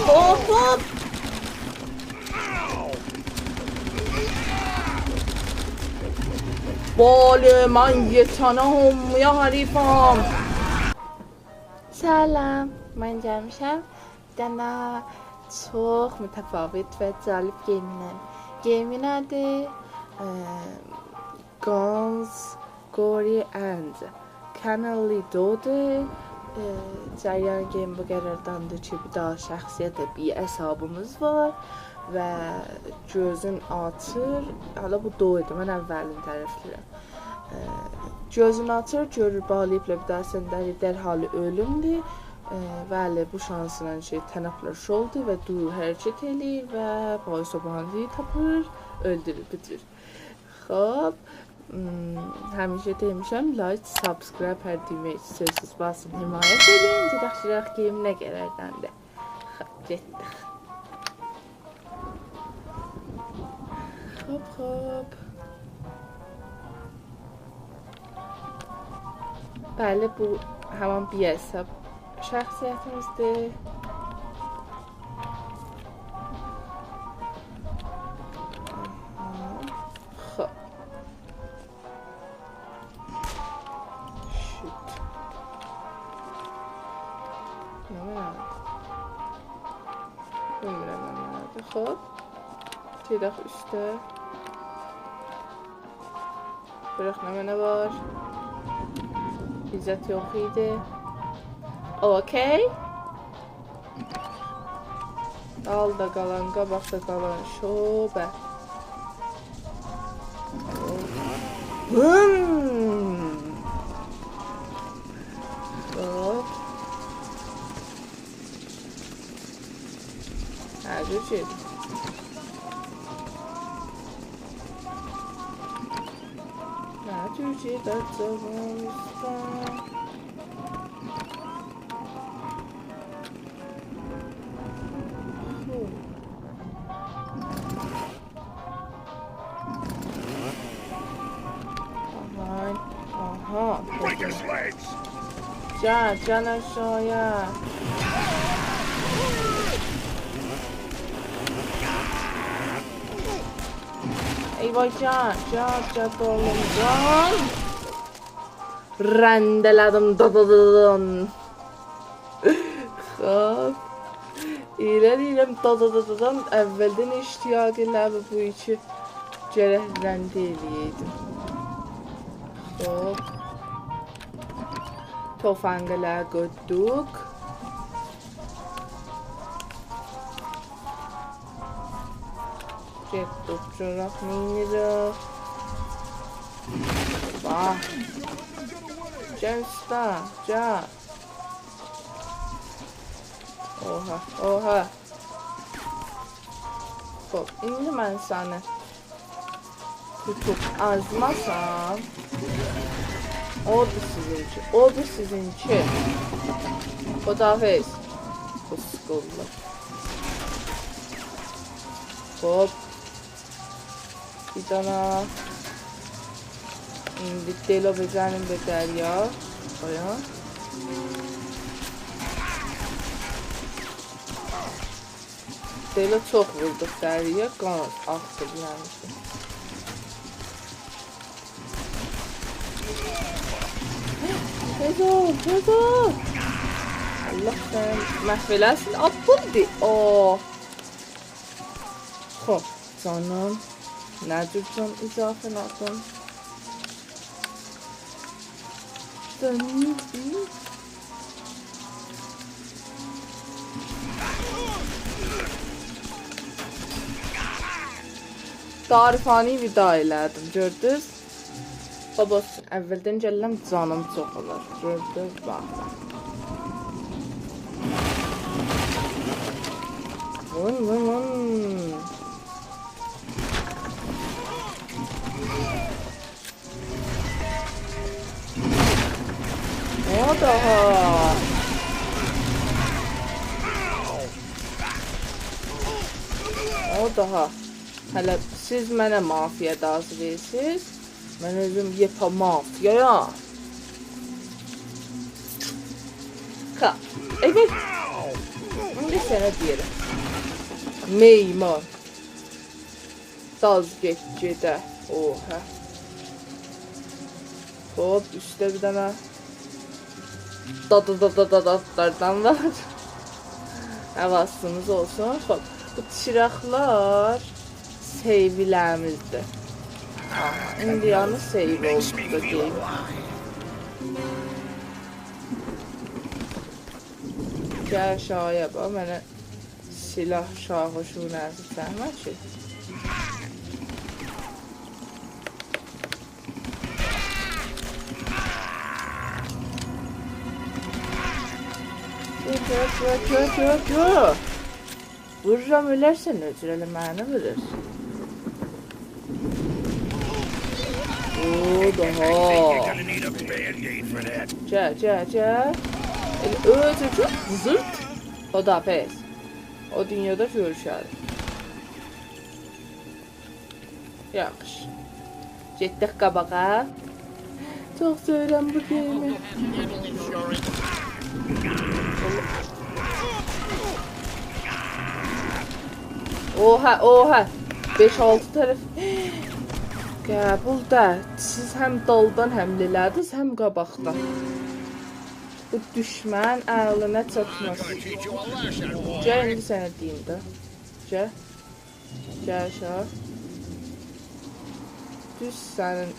Hop hop. بله من یه تنم یا حریفم. سلام من جمشم دنا çok mutafavit ve zalip gemimin adı Guns, Gory and Canali Dode. Ceryan Game Burger'dan da bir daha şəxsiyyət bir hesabımız var və gözün açır. Hala bu doydu, mən əvvəlin tərəflirəm. Gözün açır, görür bağlayıbla bir daha səndəli dərhali ölümdür. Bəli, bu şansla tənəflər şoldur və dur hərəkət edir və bayi sobahanlığı tapır, öldürür, bitir. Xob, həmişə demişəm, like, subscribe hər düyməyə sözsüz basın, himayət edin. Gedək geyim nə gərərdəndir. Xob, getdik. Xob, xob. Bəli, bu həman bir hesab şəxsiyyətimizdir. Xob. Şut. Nə mənədir? Bilmirəm nə mənədir. Xob. Gedək üstə. Bıraq nə mənə var? İzzət yox idi. Okey. Alda qalan, qabaqda qalan şöbə. Hop. Hər cür. Hər cür da canımızdan. Can aşağıya. Eyvah can oğlum can. Rendeledim dadadadan. Xob. İrəm dadadadan əvvəldən iştiyaq eləbi bu iki gərək rəndə eləyəydim. Xob. Tofangla gördük. Getdik çörək minirək. Bax. Gel usta, gel. Oha. Xob, indi mən səni tutub azmasam. O da sizinki. Xudafiz. Qusqullar. Xob. Bir dana. İndi delo bezanim be dərya. Qoyan. Delo çox vurduq dərya. Qan axtır yəni. Tez ol. Allah sen məhv eləsin. Abuldi. Xob, canım. Nə cür can izafə lazım? Tarifani vida elədim, gördünüz? Baba, əvvəldən gələm canım çox olur. Gördünüz, bax. Vın. O daha. Hələ siz mənə mafiya dazı verirsiniz. Mən özüm yepa mafiyaya. Ha, evet. İndi sənə deyirəm. Meyman. Daz gedə. Oha. Hop, üstə bir dənə. Dadlardan var. Əvazınız olsun. Hop, bu çıraqlar seyviləmizdir. İndi yanı seyv oldu da deyim. Gəl şahaya bax, mənə silah şahı şunəzi çəkmə ki. Gör. Vururam ölərsən, öcür elə məni vurur. Daha. Gəl. Öcür, zırt. Xudafəz. O dünyada görüşərik. Yaxşı. Getdik qabağa. Çox sevirəm bu geyimi. Oha. 5-6 tərəf. Qəbul da. Siz həm daldan həmlələdiniz, həm qabaqdan. Bu düşmən əlinə çatmaz. Gəl, indi sənə deyim də. Gəl aşağı. Düz sənin.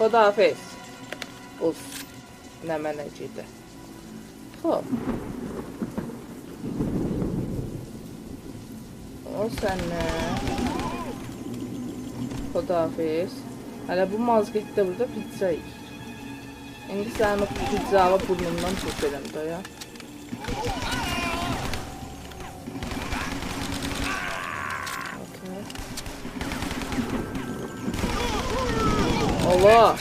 Xudafəz. Olsun. Nə mənə gedə. Xoş. O sənə. Xudafəz. Hələ bu mazgetdə burada pizza yiyir. İndi sənin o pizzava burnundan çəkirəm da ya. Allah!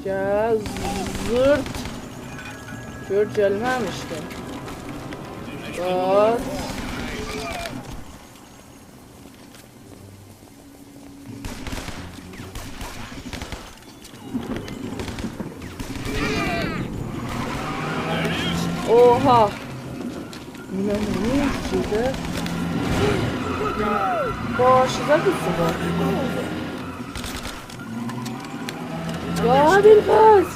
Gəl, zırt! Gör, gəlməmişdim. Bak! Oha! Buna ne içiydi? Başıda kızı var. Ya bir kız.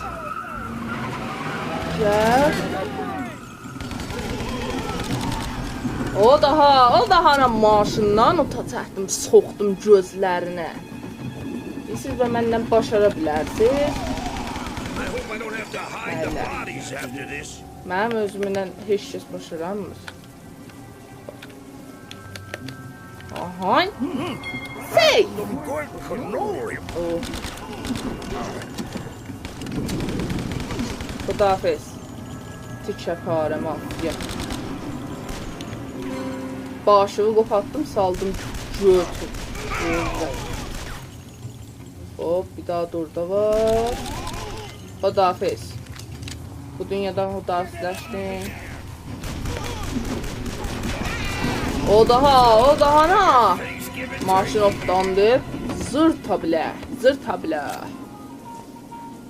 Gel. O daha maaşından otacaqdım, soxdum gözlərinə. Siz və məndən başara bilərsiniz. Mənim özümdən heç kəs başaramır. Aha. Hey! Xudafəz. Tikəparə mafya. Başığı qopartdım, saldım götür. Hop, bir daha durda var. Xudafəz. Bu dünyadan xudafizləşdim. O daha na. Maşın otdandır. Zırta bilə.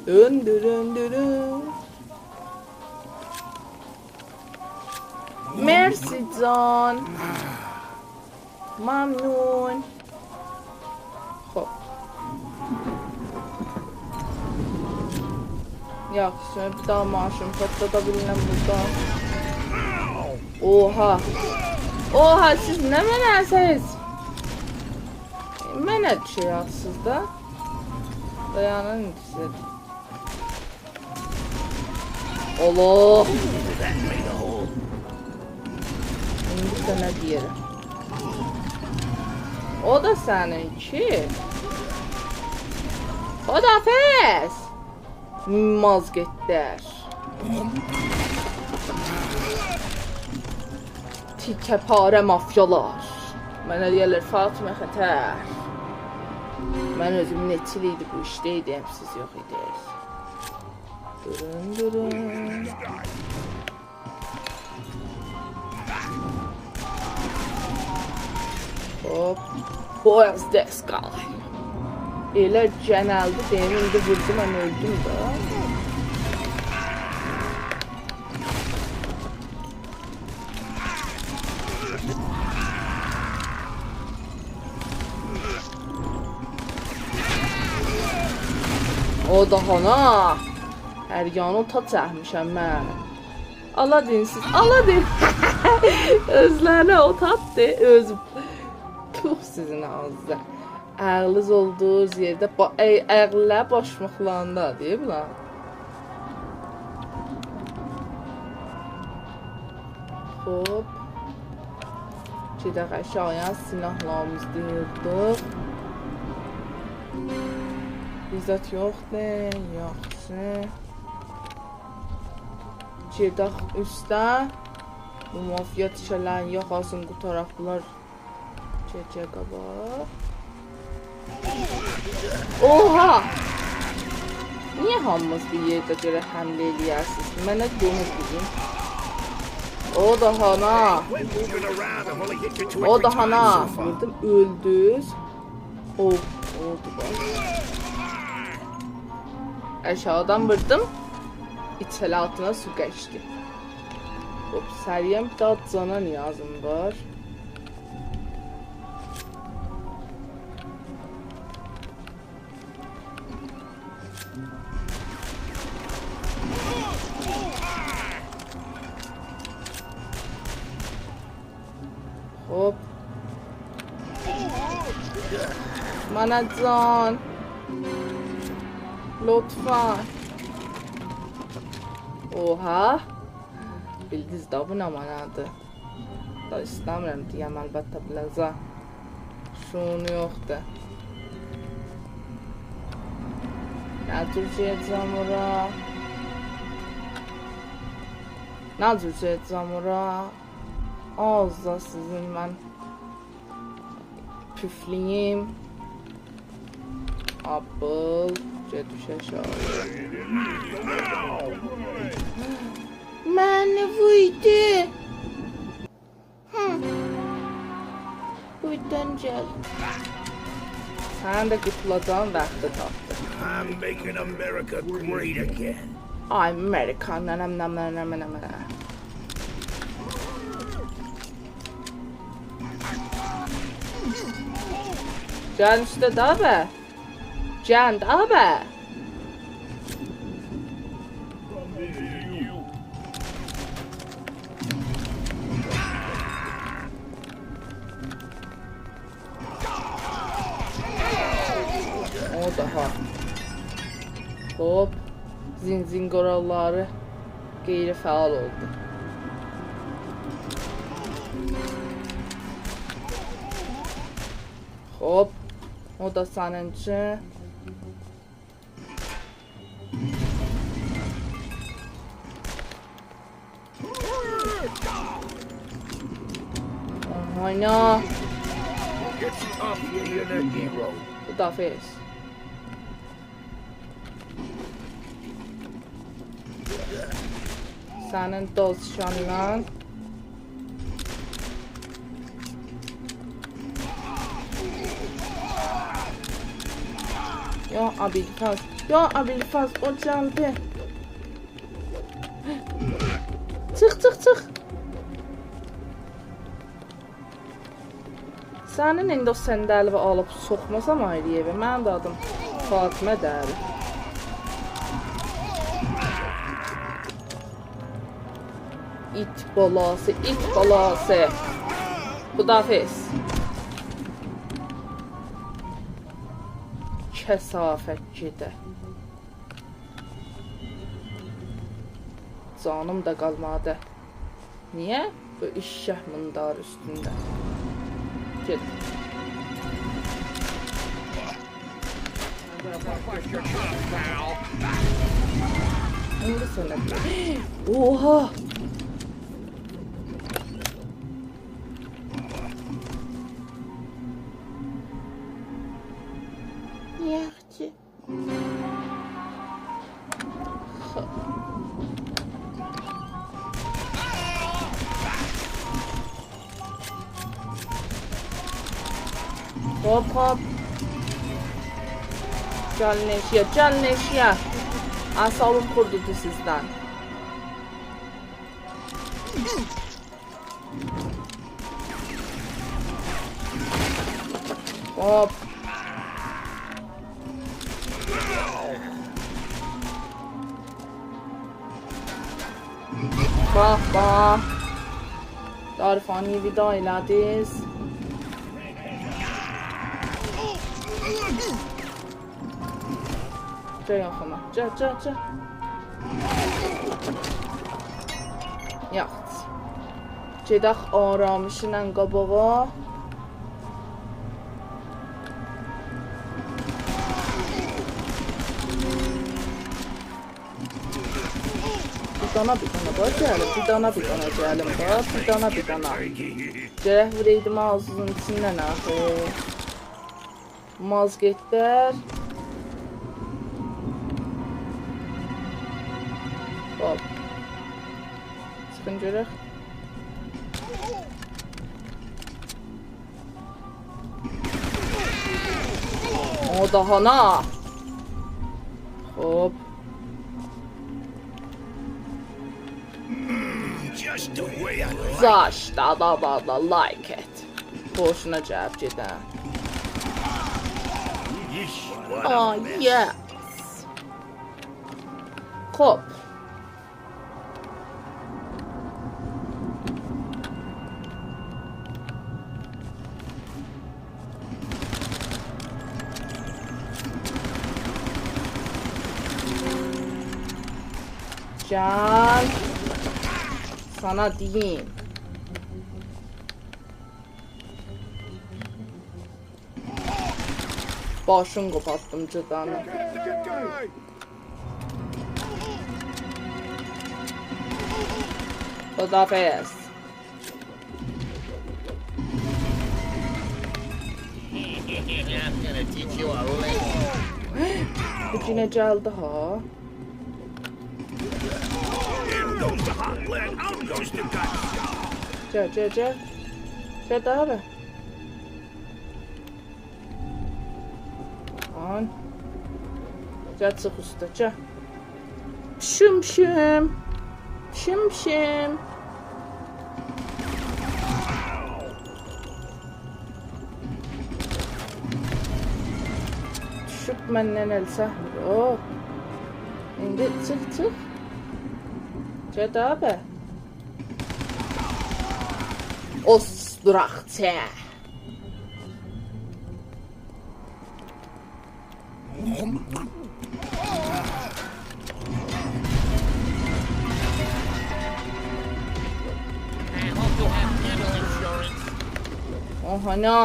Öndürün. Merci can. Mamnun. Hop. Yaxşı, bir daha maaşımı patlada bilirəm buradan. Oha, siz nə mənəsiz? Mənə düşüyorsunuz da. Dayanın sizə. Allah! İndi sənə deyirəm. O da səninki. Xudafəz! Mazgetlər. Tikəparə mafyalar. Mənə deyirlər Fatimə Xətər. Mən özüm neçil idi bu işdə idim, siz yox idiniz. Durun. Hop. Where's this guy? Elə genəldi deyim, indi vurdu, mən öldüm da. O daha na. Hər yanı ta çəkmişəm mən. Aladinsiz, Aladin. Özlərinə o tatdı, özüm. Tuh sizin ağzınıza. Ağlınız olduğunuz yerdə, ağlılar başmaqlarında, deyib lan. Hop. Gedək aşağıya, silahlarımızı yığdıq. İzzət yoxdur, yaxşı. Gedək üstə. Bu mafiya tişələrini yaxasını qutaraq, bunlar gecə qabaq. Oha! Niyə hamımız bir yerdə görə həmlə eləyərsiniz? Mənə dönür bizim. O da hana. O da hana. Vurdum, öldüz. Oldu bak. Aşağıdan vurdum. İçəli altına su geçti. Hop, səriyəm bir daha cana niyazım var. Hop. Bana can. Lütfen. Oha. Bildiz da bu ne manadır. Da istəmirəm deyəm, əlbəttə biləcəm. Şunu yoxdur. Nə cür gedəcəm ora? Nə cür gedəcəm ora? Ağızda sizin mən püfliyim. Apple. Gedüş aşağı. Məni vurdu. Buradan gəl. Sən də qutulacağın vaxtı tapdın. I'm making America great again. I'm American. Can üstə daha be. Can daha be. O daha. Hop. Zingoraları qeyri fəal oldu. Hop. O da səninci. Oyna. It's tough being a hero. Xudafiz. Sənin dozşanla. Ya Abilfaz. Ya Abilfaz, o gəldi. Çıx. Sənin indi o səndəli alıb soxmasam ayrı evə. Mənim də adım Fatimə dəri. İt balası. Xudafiz. Kəsafətçidə. Canım da qalmadı. Niyə? Bu işşəh mındar üstündə. Gel. İndi sənə bir. Oha! Yaxşı. Hop hop. Gelin eşya. Asabım kurdudu sizden. Hop. Bak. Darfani vida elədiniz. Yaxına. Gəl. Yaxşı. Gedək aramışla qabağa. Bir dana bax, gəlim. Bir dana. Gərək vuraydım ağzının içindən axı. Mazgetlər. Hop. Çıxın görək. O daha na. Hop. Just the way I like. Zaş da like it. Boşuna cevap gedən. Oh yes. Hop. Can. Sana diyeyim. Başını koparttım cıdanı. Xudafəz. I'm gonna teach you a lesson. Bu yine gəldi ha. In goes the heartland, out goes the guts. Gəl. Gəl daha be. An. Gəl çıx usta, gəl. Şım. Düşüb məndən əl səhmir. Oh. İndi çıx. Gəl daha be. Ostraqçə. I hope you have dental insurance. Oha ne?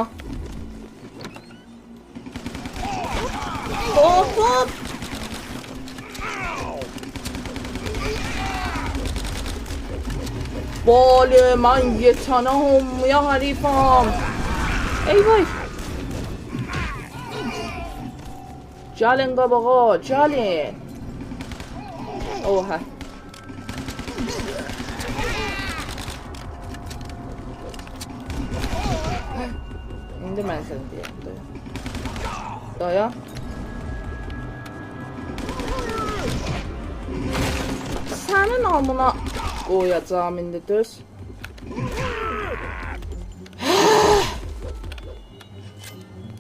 Hop. Bale من یه تنه هم یا حریفم. ای وای. جالن qabağa, جالن. Oha. İndi mən səni deyəm. Dayan. Sənin alnına qoyacağım indi düz.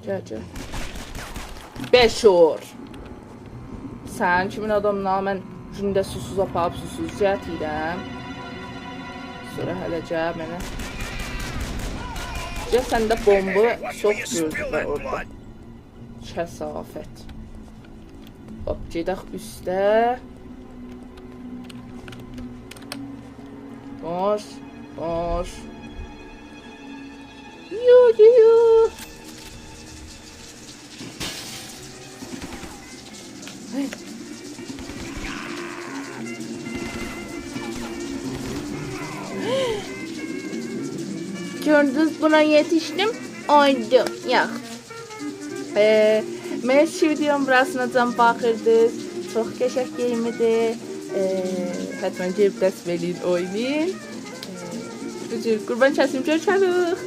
Gəl. 5 or. Sən kimin adamına mən gündə susuz aparıb susuz gətirəm. Sonra hələ gəl mənə. Gəl səndə bomba çox gözlə orada. Kəsafət. Hop, gedək üstə. Boş. Yu. Gördünüz, buna yetiştim. Oydu. Yox. Mən videom burasına can baxırdınız. Çox qəşəng game idi. Həttəmən gəlib dəst verin, oynayın. Qurban kəsim, görüşürük.